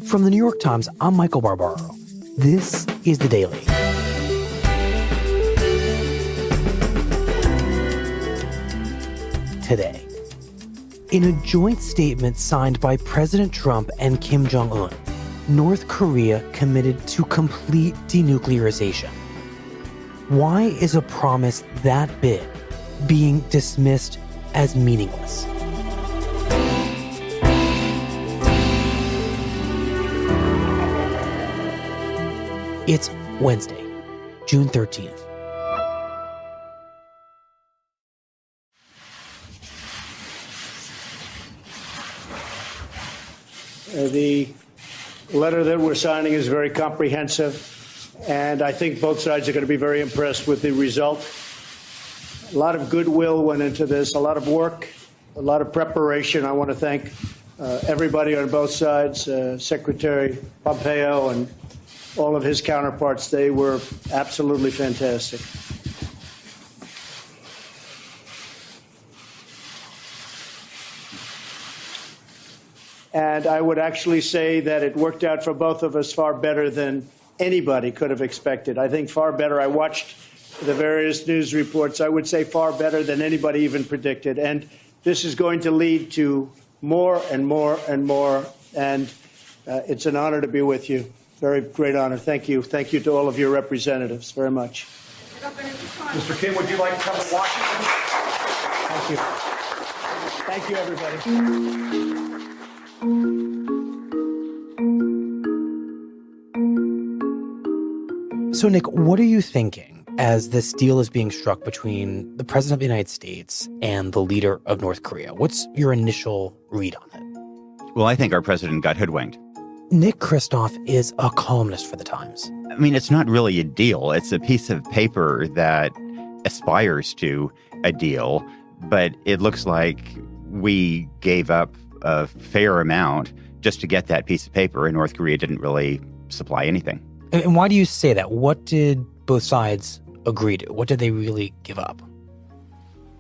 From the New York Times, I'm Michael Barbaro. This is The Daily. Today, in a joint statement signed by President Trump and Kim Jong-un, North Korea committed to complete denuclearization. Why is a promise that big being dismissed as meaningless? It's Wednesday, June 13th. The letter that we're signing is very comprehensive, and I think both sides are going to be very impressed with the result. A lot of goodwill went into this, a lot of work, a lot of preparation. I want to thank everybody on both sides, Secretary Pompeo and all of his counterparts. They were absolutely fantastic. And I would actually say that it worked out for both of us far better than anybody could have expected. I think far better. I watched the various news reports. I would say far better than anybody even predicted. And this is going to lead to more and more and more. And it's an honor to be with you. Very great honor. Thank you. Thank you to all of your representatives very much. Mr. Kim, would you like to come to Washington? Thank you. Thank you, everybody. So, Nick, what are you thinking as this deal is being struck between the president of the United States and the leader of North Korea? What's your initial read on it? Well, I think our president got hoodwinked. Nick Kristof is a columnist for The Times. I mean, it's not really a deal. It's a piece of paper that aspires to a deal, but it looks like we gave up a fair amount just to get that piece of paper, and North Korea didn't really supply anything. And why do you say that? What did both sides agree to? What did they really give up?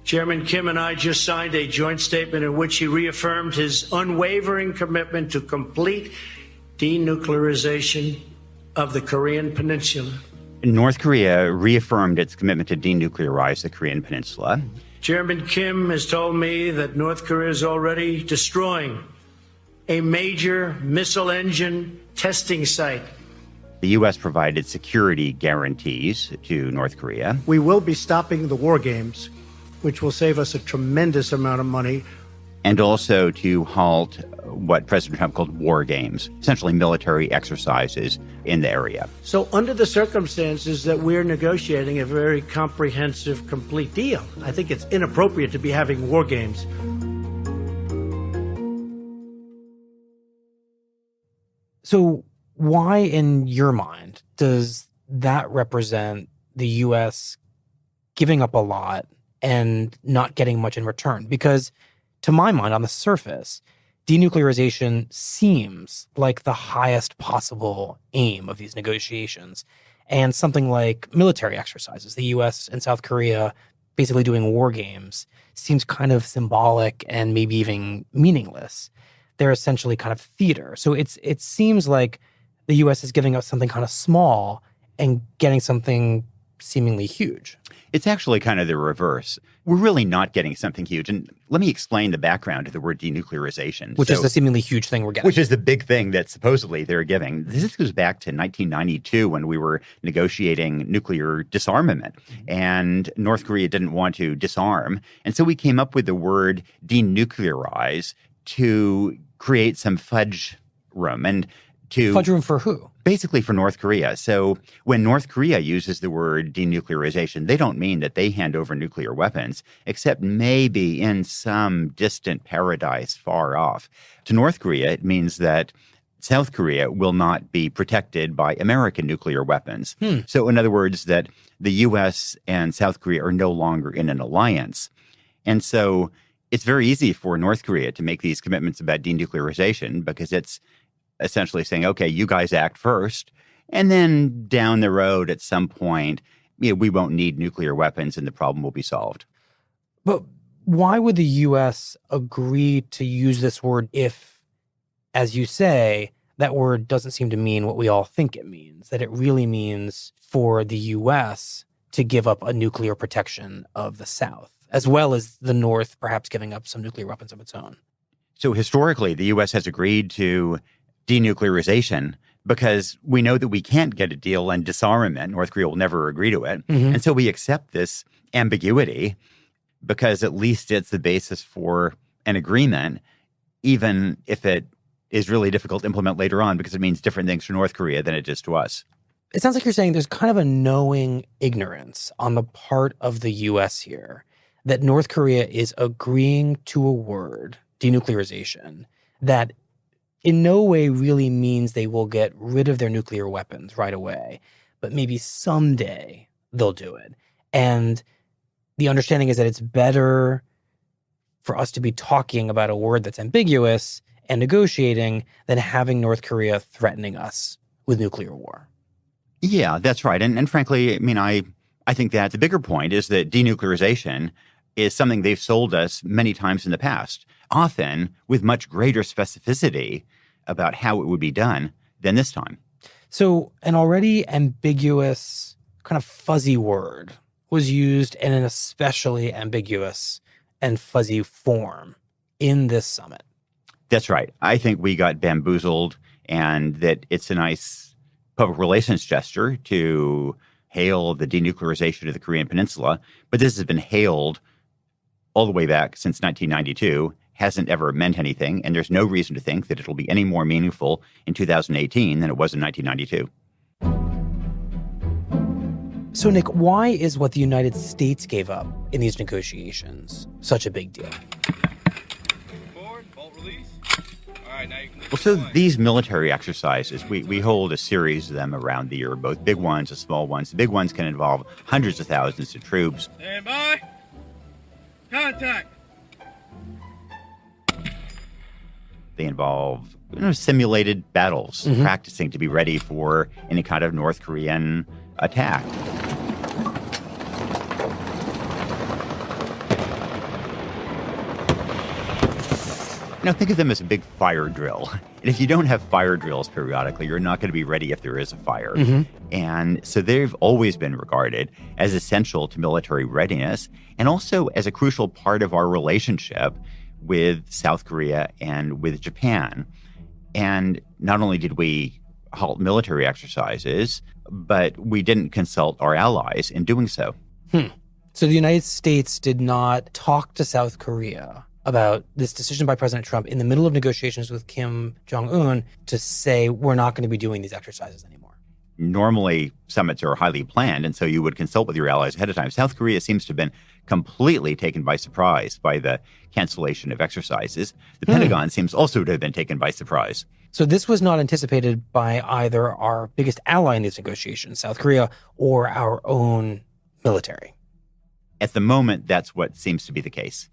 Chairman Kim and I just signed a joint statement in which he reaffirmed his unwavering commitment to complete denuclearization of the Korean Peninsula. North Korea reaffirmed its commitment to denuclearize the Korean Peninsula. Chairman Kim has told me that North Korea is already destroying a major missile engine testing site. The U.S. provided security guarantees to North Korea. We will be stopping the war games, which will save us a tremendous amount of money. And also to halt what President Trump called war games, essentially military exercises in the area. So under the circumstances that we're negotiating a very comprehensive, complete deal, I think it's inappropriate to be having war games. So why, in your mind, does that represent the U.S. giving up a lot and not getting much in return? Because to my mind, on the surface, denuclearization seems like the highest possible aim of these negotiations. And something like military exercises, the U.S. and South Korea basically doing war games, seems kind of symbolic and maybe even meaningless. They're essentially kind of theater. So it seems like the U.S. is giving up something kind of small and getting something seemingly huge. It's actually kind of the reverse. We're really not getting something huge. And let me explain the background to the word denuclearization. Which is the seemingly huge thing we're getting. Which is the big thing that supposedly they're giving. This goes back to 1992 when we were negotiating nuclear disarmament. And North Korea didn't want to disarm. And so we came up with the word denuclearize to create some fudge room. And fudge room for who? Basically for North Korea. So when North Korea uses the word denuclearization, they don't mean that they hand over nuclear weapons, except maybe in some distant paradise far off. To North Korea, it means that South Korea will not be protected by American nuclear weapons. So in other words, that the U.S. and South Korea are no longer in an alliance. And so it's very easy for North Korea to make these commitments about denuclearization because it's essentially saying, okay, you guys act first, and then down the road at some point, we won't need nuclear weapons and the problem will be solved. But why would the U.S. agree to use this word if, as you say, that word doesn't seem to mean what we all think it means, that it really means for the U.S. to give up a nuclear protection of the South, as well as the North perhaps giving up some nuclear weapons of its own. So historically, the U.S. has agreed to denuclearization because we know that we can't get a deal on disarmament. North Korea will never agree to it. Mm-hmm. And so we accept this ambiguity because at least it's the basis for an agreement, even if it is really difficult to implement later on because it means different things to North Korea than it does to us. It sounds like you're saying there's kind of a knowing ignorance on the part of the U.S. here that North Korea is agreeing to a word, denuclearization, that in no way really means they will get rid of their nuclear weapons right away, but maybe someday they'll do it. And the understanding is that it's better for us to be talking about a word that's ambiguous and negotiating than having North Korea threatening us with nuclear war. Yeah, that's right. And frankly, I mean, I think that the bigger point is that denuclearization is something they've sold us many times in the past, often with much greater specificity about how it would be done than this time. So an already ambiguous, kind of fuzzy word was used in an especially ambiguous and fuzzy form in this summit. That's right. I think we got bamboozled, and that it's a nice public relations gesture to hail the denuclearization of the Korean Peninsula, but this has been hailed all the way back since 1992, hasn't ever meant anything, and there's no reason to think that it'll be any more meaningful in 2018 than it was in 1992. So, Nick, why is what the United States gave up in these negotiations such a big deal? Forward, bolt release. All right, now you can Well, so these military exercises, we hold a series of them around the year, both big ones and small ones. The big ones can involve hundreds of thousands of troops. stand by. Contact. They involve simulated battles, practicing to be ready for any kind of North Korean attack. Think of them as a big fire drill. And if you don't have fire drills periodically, you're not going to be ready if there is a fire. And so they've always been regarded as essential to military readiness and also as a crucial part of our relationship with South Korea and with Japan. And not only did we halt military exercises, but we didn't consult our allies in doing so. So the United States did not talk to South Korea about this decision by President Trump in the middle of negotiations with Kim Jong-un to say, we're not going to be doing these exercises anymore. Normally, summits are highly planned, and so you would consult with your allies ahead of time. South Korea seems to have been completely taken by surprise by the cancellation of exercises. The Pentagon seems also to have been taken by surprise. So this was not anticipated by either our biggest ally in these negotiations, South Korea, or our own military. At the moment, that's what seems to be the case.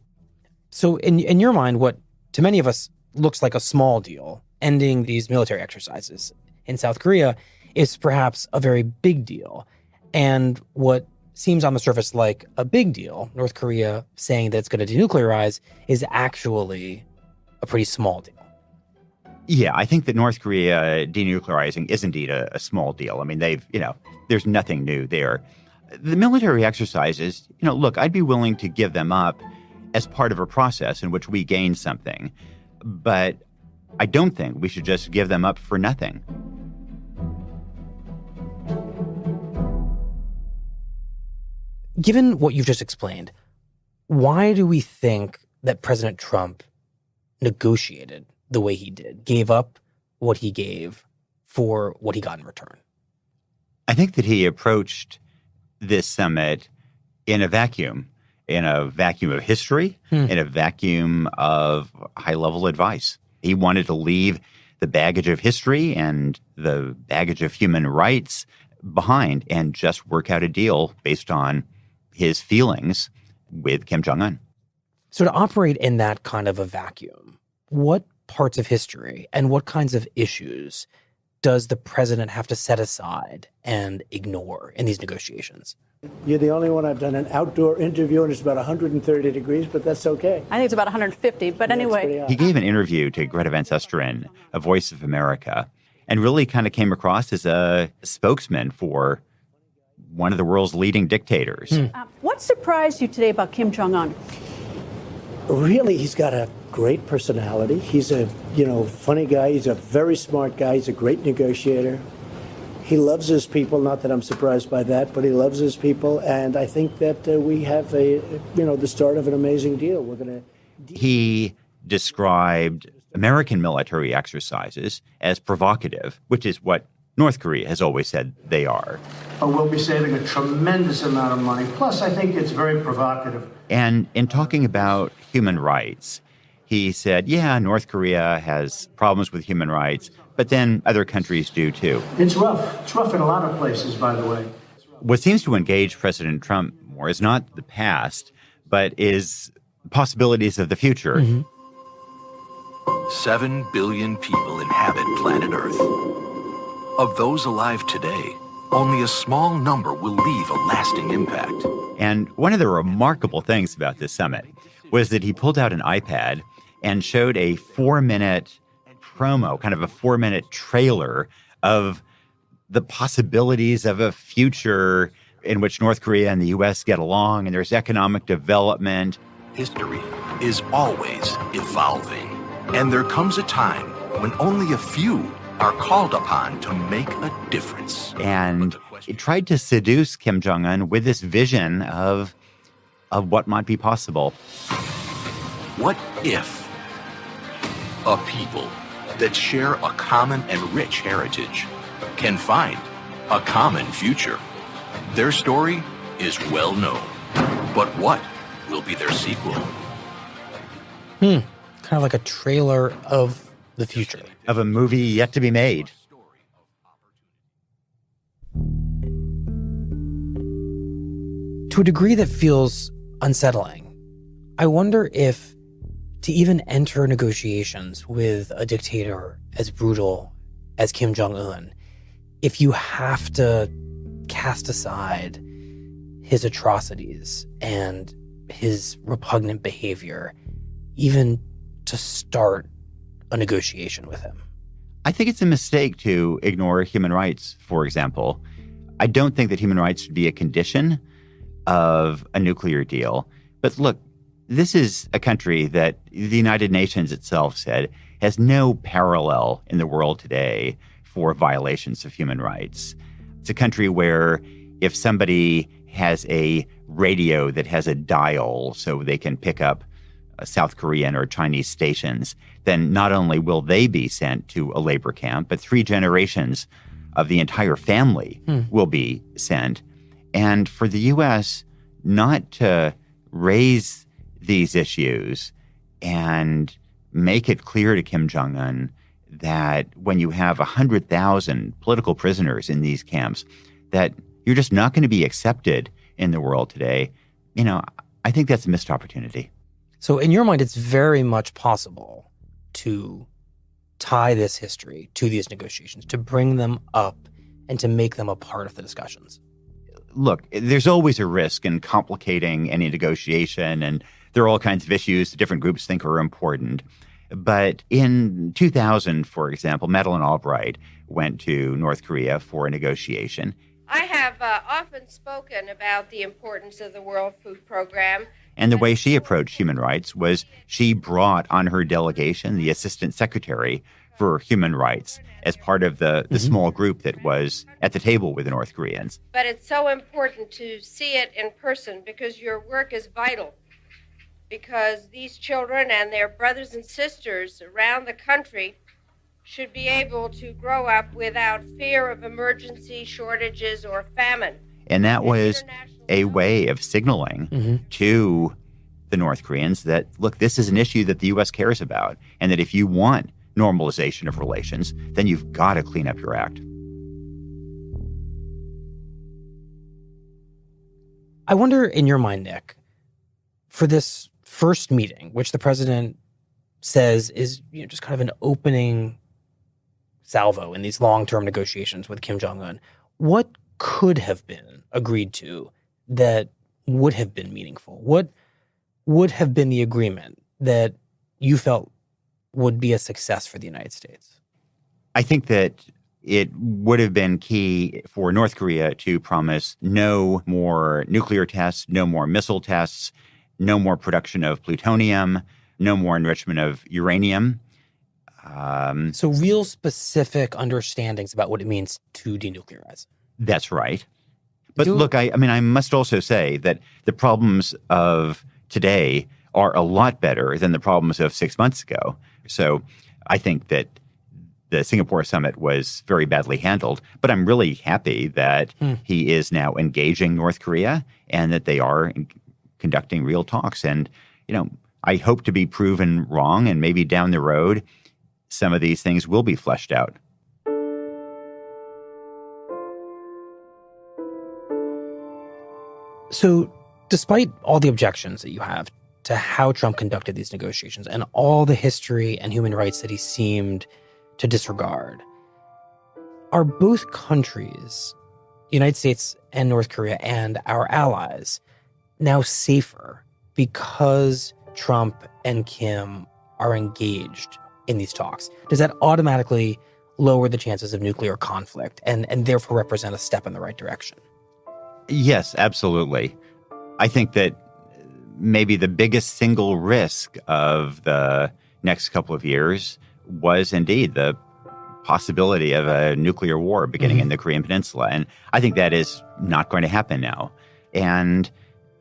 So in your mind, what to many of us looks like a small deal, ending these military exercises in South Korea, is perhaps a very big deal. And what seems on the surface like a big deal, North Korea saying that it's going to denuclearize, is actually a pretty small deal. Yeah, I think that North Korea denuclearizing is indeed a small deal. I mean, there's nothing new there. The military exercises, look, I'd be willing to give them up as part of a process in which we gain something. But I don't think we should just give them up for nothing. Given what you've just explained, why do we think that President Trump negotiated the way he did, gave up what he gave for what he got in return? I think that he approached this summit in a vacuum of history, in a vacuum of high-level advice. He wanted to leave the baggage of history and the baggage of human rights behind and just work out a deal based on his feelings with Kim Jong-un. So to operate in that kind of a vacuum, what parts of history and what kinds of issues does the president have to set aside and ignore in these negotiations? You're the only one I've done an outdoor interview, and it's about 130 degrees, but that's okay. I think it's about 150, but anyway. He gave an interview to Greta Van Susteren, a Voice of America, and really kind of came across as a spokesman for one of the world's leading dictators. What surprised you today about Kim Jong-un? Really, he's got a great personality. He's a, funny guy. He's a very smart guy. He's a great negotiator. He loves his people. Not that I'm surprised by that, but he loves his people. And I think that we have the start of an amazing deal. We're going to. He described American military exercises as provocative, which is what North Korea has always said they are. We'll be saving a tremendous amount of money. Plus, I think it's very provocative. And in talking about human rights, he said, yeah, North Korea has problems with human rights, but then other countries do too. It's rough. It's rough in a lot of places, by the way. What seems to engage President Trump more is not the past, but is possibilities of the future. Mm-hmm. 7 billion people inhabit planet Earth. Of those alive today, only a small number will leave a lasting impact. And one of the remarkable things about this summit was that he pulled out an iPad and showed a 4-minute promo, kind of a 4-minute trailer of the possibilities of a future in which North Korea and the U.S. get along, and there's economic development. History is always evolving, and there comes a time when only a few are called upon to make a difference. And he tried to seduce Kim Jong-un with this vision of what might be possible. What if a people that share a common and rich heritage can find a common future? Their story is well known, but what will be their sequel? Kind of like a trailer of the future. Of a movie yet to be made. To a degree that feels unsettling, I wonder if to even enter negotiations with a dictator as brutal as Kim Jong-un, if you have to cast aside his atrocities and his repugnant behavior, even to start a negotiation with him. I think it's a mistake to ignore human rights, for example. I don't think that human rights should be a condition of a nuclear deal. But look, this is a country that the United Nations itself said has no parallel in the world today for violations of human rights. It's a country where if somebody has a radio that has a dial so they can pick up South Korean or Chinese stations, then not only will they be sent to a labor camp, but 3 generations of the entire family will be sent. And for the U.S. not to raise these issues and make it clear to Kim Jong-un that when you have 100,000 political prisoners in these camps, that you're just not going to be accepted in the world today, I think that's a missed opportunity. So in your mind, it's very much possible to tie this history to these negotiations, to bring them up and to make them a part of the discussions. Look, there's always a risk in complicating any negotiation, and there are all kinds of issues that different groups think are important. But in 2000, for example, Madeleine Albright went to North Korea for a negotiation. I have often spoken about the importance of the World Food Program. And the way she approached human rights was she brought on her delegation the Assistant Secretary for Human Rights as part of the small group that was at the table with the North Koreans. But it's so important to see it in person because your work is vital. Because these children and their brothers and sisters around the country should be able to grow up without fear of emergency, shortages, or famine. And that was a way of signaling to the North Koreans that, look, this is an issue that the U.S. cares about, and that if you want normalization of relations, then you've got to clean up your act. I wonder, in your mind, Nick, for this first meeting, which the president says is just kind of an opening salvo in these long-term negotiations with Kim Jong-un, what could have been agreed to that would have been meaningful? What would have been the agreement that you felt would be a success for the United States? I think that it would have been key for North Korea to promise no more nuclear tests, no more missile tests, no more production of plutonium, no more enrichment of uranium. So real specific understandings about what it means to denuclearize. That's right. But look, I mean, I must also say that the problems of today are a lot better than the problems of 6 months ago. So I think that the Singapore summit was very badly handled, but I'm really happy that he is now engaging North Korea and that they are conducting real talks. And, I hope to be proven wrong, and maybe down the road, some of these things will be fleshed out. So despite all the objections that you have to how Trump conducted these negotiations and all the history and human rights that he seemed to disregard, are both countries, the United States and North Korea and our allies, now safer because Trump and Kim are engaged in these talks? Does that automatically lower the chances of nuclear conflict and therefore represent a step in the right direction? Yes, absolutely. I think that maybe the biggest single risk of the next couple of years was indeed the possibility of a nuclear war beginning in the Korean Peninsula. And I think that is not going to happen now. And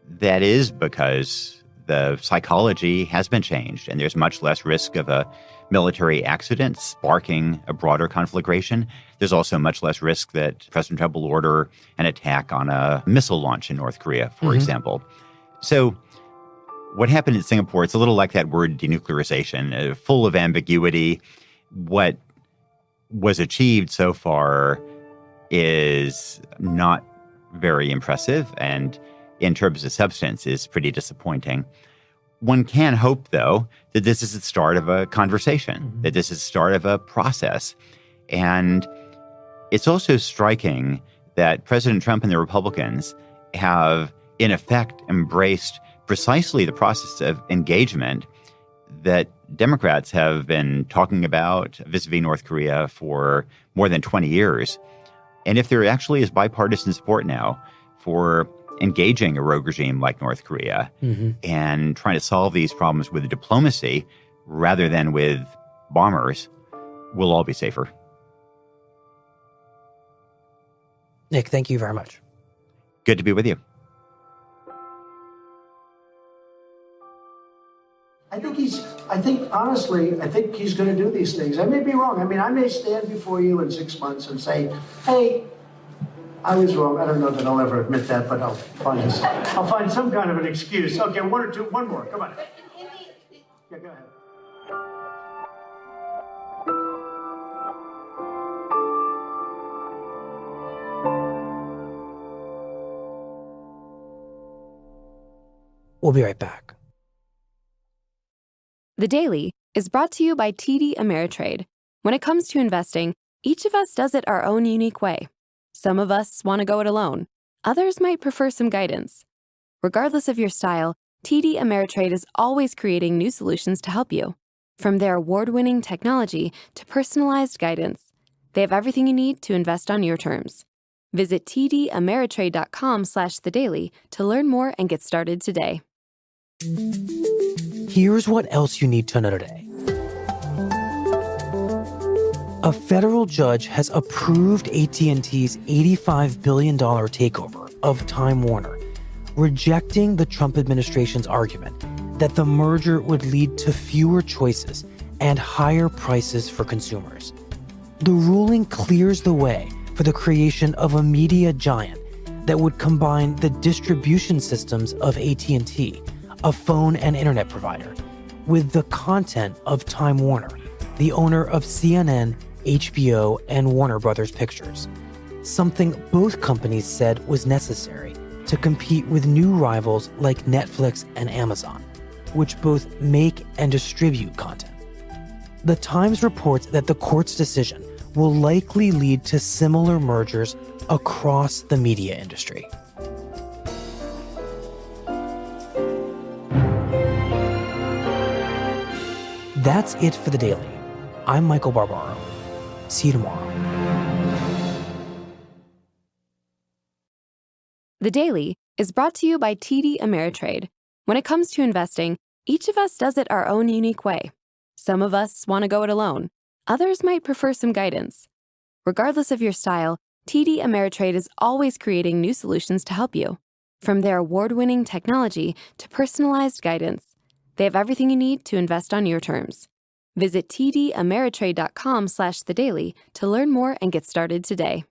that is because the psychology has been changed, and there's much less risk of a military accident sparking a broader conflagration. There's also much less risk that President Trump will order an attack on a missile launch in North Korea, for example. So what happened in Singapore, it's a little like that word denuclearization, full of ambiguity. What was achieved so far is not very impressive, and in terms of substance is pretty disappointing. One can hope, though, that this is the start of a conversation, that this is the start of a process. And it's also striking that President Trump and the Republicans have, in effect, embraced precisely the process of engagement that Democrats have been talking about vis-a-vis North Korea for more than 20 years. And if there actually is bipartisan support now for engaging a rogue regime like North Korea and trying to solve these problems with diplomacy rather than with bombers, we'll all be safer. Nick, thank you very much. Good to be with you. I think honestly he's going to do these things. I may be wrong. I mean, I may stand before you in 6 months and say, hey, I was wrong. I don't know that I'll ever admit that, but I'll find some kind of an excuse. Okay, one more. Come on. Yeah, go ahead. We'll be right back. The Daily is brought to you by TD Ameritrade. When it comes to investing, each of us does it our own unique way. Some of us want to go it alone. Others might prefer some guidance. Regardless of your style, TD Ameritrade is always creating new solutions to help you. From their award-winning technology to personalized guidance, they have everything you need to invest on your terms. Visit tdameritrade.com/thedaily to learn more and get started today. Here's what else you need to know today. A federal judge has approved AT&T's $85 billion takeover of Time Warner, rejecting the Trump administration's argument that the merger would lead to fewer choices and higher prices for consumers. The ruling clears the way for the creation of a media giant that would combine the distribution systems of AT&T, a phone and internet provider, with the content of Time Warner, the owner of CNN, HBO, and Warner Brothers Pictures. Something both companies said was necessary to compete with new rivals like Netflix and Amazon, which both make and distribute content. The Times reports that the court's decision will likely lead to similar mergers across the media industry. That's it for The Daily. I'm Michael Barbaro. See you tomorrow. The Daily is brought to you by TD Ameritrade. When it comes to investing, each of us does it our own unique way. Some of us want to go it alone. Others might prefer some guidance. Regardless of your style, TD Ameritrade is always creating new solutions to help you. From their award-winning technology to personalized guidance, they have everything you need to invest on your terms. Visit tdameritrade.com/thedaily to learn more and get started today.